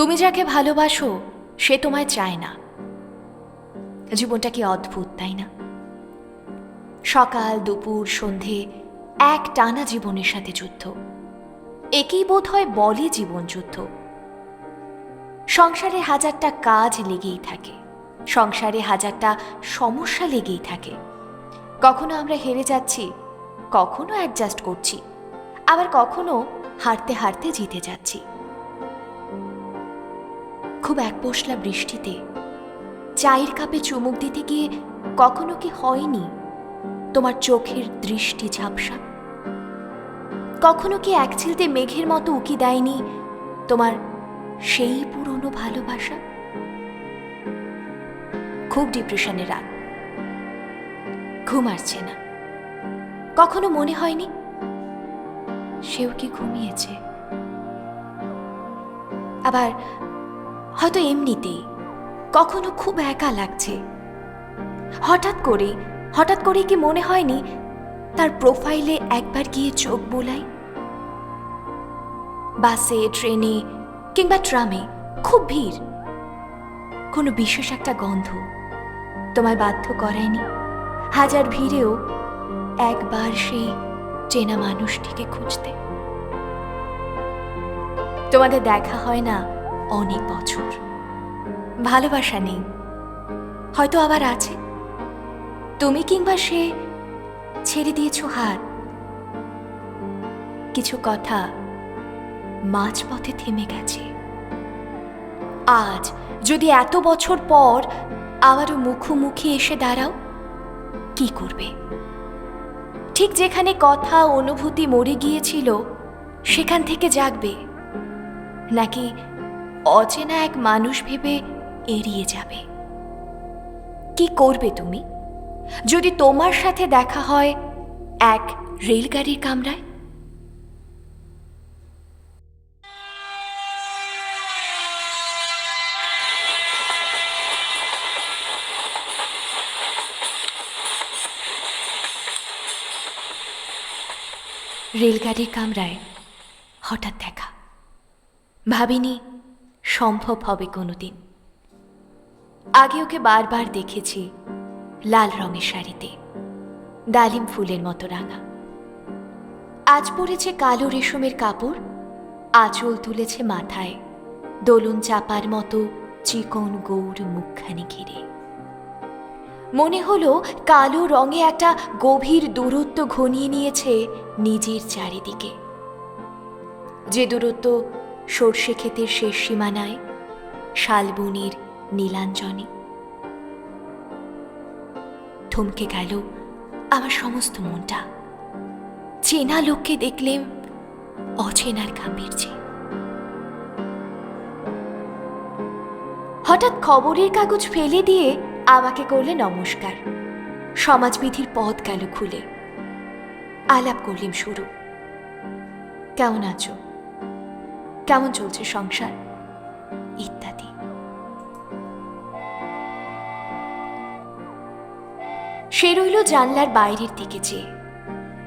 তুমি যাকে ভালোবাসো সে তোমায় চায় না। জীবনটা কি অদ্ভুত, তাই না? সকাল দুপুর সন্ধে এক টানা জীবনের সাথে যুদ্ধ, একেই বোধ হয় বলে জীবন যুদ্ধ। সংসারে হাজারটা কাজ লেগেই থাকে, সংসারে হাজারটা সমস্যা লেগেই থাকে। কখনো আমরা হেরে যাচ্ছি, কখনো অ্যাডজাস্ট করছি, আবার কখনো হারতে হারতে জিতে যাচ্ছি। খুব এক পশলা বৃষ্টিতে চায়ের কাপে চুমুক দিতে গিয়ে কখনো কি হয়নি তোমার চোখের দৃষ্টি ঝাপসা? কখনো কি এক চিলতে মেঘের মতো উকি দেয়নি তোমার সেই পুরনো ভালোবাসা? খুব ডিপ্রেশনের রাত, ঘুম আসছে না। কখনো মনে হয়নি সেও কি ঘুমিয়েছে? আবার হয়তো এমনিতেই কখনো খুব একা লাগছে। হঠাৎ করে কি মনে হয়নি তার প্রোফাইলে একবার গিয়ে চোখ বোলাই? বাসে, ট্রেনে কিংবা ট্রামে খুব ভিড়, কোনো বিশেষ একটা গন্ধ তোমায় বাধ্য করায়নি হাজার ভিড়েও একবার সেই চেনা মানুষটিকে খুঁজতে? তোমাদের দেখা হয় না অনেক বছর, ভালোবাসা নেই, হয়তো আবার আছে। তুমি কিংবা সে ছেড়ে দিয়েছো হাত। কিছু কথা মাঝপথে থেমে গেছে। আজ যদি এত বছর পর আবারও মুখোমুখি এসে দাঁড়াও, কি করবে? ঠিক যেখানে কথা অনুভূতি মরে গিয়েছিল সেখান থেকে জাগবে, নাকি অচেনা এক মানুষ ভেবে এড়িয়ে যাবে? কি করবে তুমি যদি তোমার সাথে দেখা হয় এক রেলগাড়ির কামরায়? রেলগাড়ির কামরায় হঠাৎ দেখা, ভাবিনি সম্ভব হবে কোনোদিন। আগে ওকে বারবার দেখেছি লাল রঙের শাড়িতে, ডালিম ফুলের মতো রাঙা। আজ পরেছে কালো রেশমের কাপড়, আঁচল তুলেছে মাথায়, দোলন চাপার মতো চিকন গৌর মুখখানি ঘিরে। মনে হলো কালো রঙে একটা গভীর দূরত্ব ঘনিয়ে নিয়েছে নিজের চারিদিকে, যে দূরত্ব সর্ষে ক্ষেতের শেষ সীমানায়, শালবনির নীলাঞ্জনে। থমকে গেল আমার সমস্ত মনটা। চেনা লোককে দেখলে অচেনার গাম্ভীর্যে। হঠাৎ খবরের কাগজ ফেলে দিয়ে আমাকে করলে নমস্কার। সমাজবিধির পথ গেল খুলে। আলাপ করলেন শুরু। কেমন আছো, কেমন চলছে সংসার, ইত্যাদি। সে রইল জানলার বাইরের দিকে চেয়ে,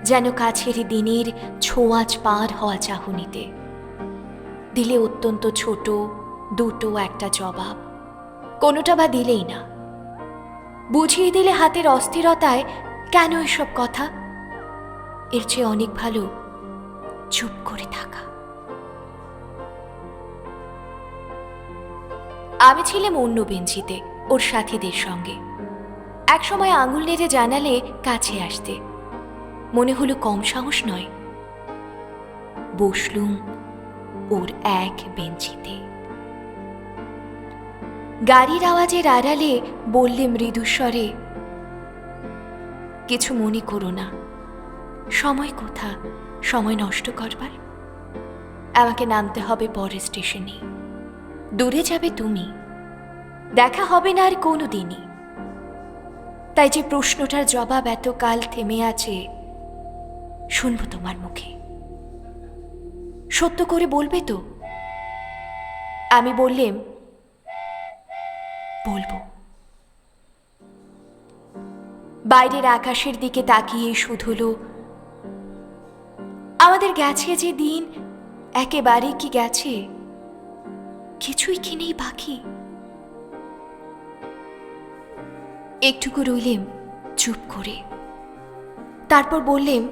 যেন কাছের দিনের ছোঁয়াচ পার হওয়া চাহনিতে। দিলে অত্যন্ত ছোট দুটো একটা জবাব, কোনোটা বা দিলেই না। বুঝিয়ে দিলে হাতের অস্থিরতায় কেন এসব কথা, এর চেয়ে অনেক ভালো চুপ করে থাকা। আমি ছিলাম অন্য বেঞ্চিতে ওর সাথীদের সঙ্গে। একসময় আঙুল নেড়ে জানালে কাছে আসতে, মনে হলো কম সাহস নয়। বসলুম ওর এক বেঞ্চিতে। গাড়ির আওয়াজের আড়ালে বললে মৃদুস্বরে, কিছু মনে করো না, সময় কোথা সময় নষ্ট করবার? আমাকে নামতে হবে পরের স্টেশনে, দূরে যাবে তুমি, দেখা হবে না আর কোনো দিনই। তাই যে প্রশ্নটার জবাব এতকাল থেমে আছে, শুনব তোমার মুখে। সত্য করে বলবে তো? আমি বললেম, বলবো। বাইরের আকাশের দিকে তাকিয়ে শুধুলো, আমাদের গেছে যে দিন একেবারে কি গেছে? কিছুই কি নেই বাকি? একটুকু রইলেম চুপ করে, তারপর বললেম,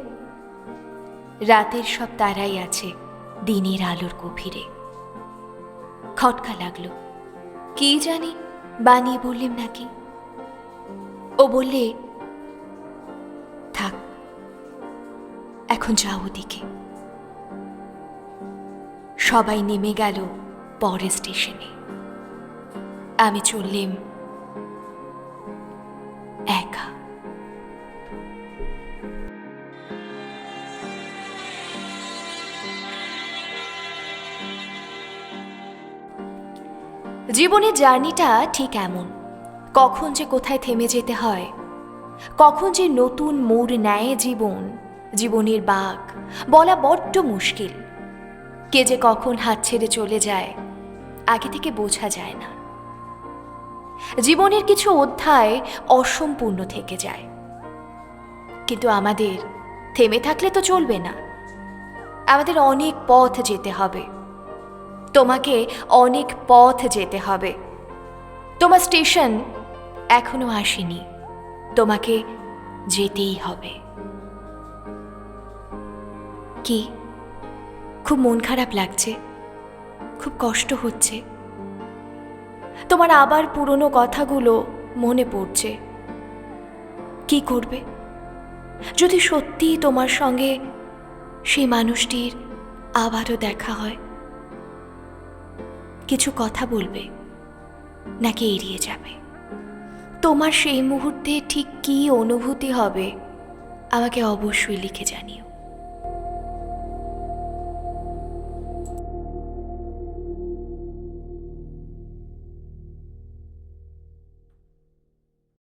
রাতের সব তারাই আছে দিনের আলোর গভীরে। খটকা লাগলো, কি জানি বানিয়ে বললেম নাকি। ও বললে, থাক, এখন যাও ওদিকে। সবাই নেমে গেল পরের স্টেশনে। আমি চললেম একা। জীবনের জার্নিটা ঠিক এমন, কখন যে কোথায় থেমে যেতে হয়, কখন যে নতুন মোড় নেয় জীবনের বাঁক বলা বড্ড মুশকিল। কে যে কখন হাত ছেড়ে চলে যায় আগে থেকে বোঝা যায় না। জীবনের কিছু অধ্যায় অসম্পূর্ণ থেকে যায়, কিন্তু আমাদের থেমে থাকলে তো চলবে না। আমাদের অনেক পথ যেতে হবে, তোমাকে অনেক পথ যেতে হবে। তোমার স্টেশন এখনো আসেনি, তোমাকে যেতেই হবে। কি খুব মন খারাপ লাগছে? খুব কষ্ট হচ্ছে? তোমার আবার পুরনো কথাগুলো মনে পড়ছে? কি করবে যদি সত্যিই তোমার সঙ্গে সেই মানুষটির আবারও দেখা হয়? কিছু কথা বলবে নাকি এড়িয়ে যাবে? তোমার সেই মুহূর্তে ঠিক কী অনুভূতি হবে আমাকে অবশ্যই লিখে জানিও।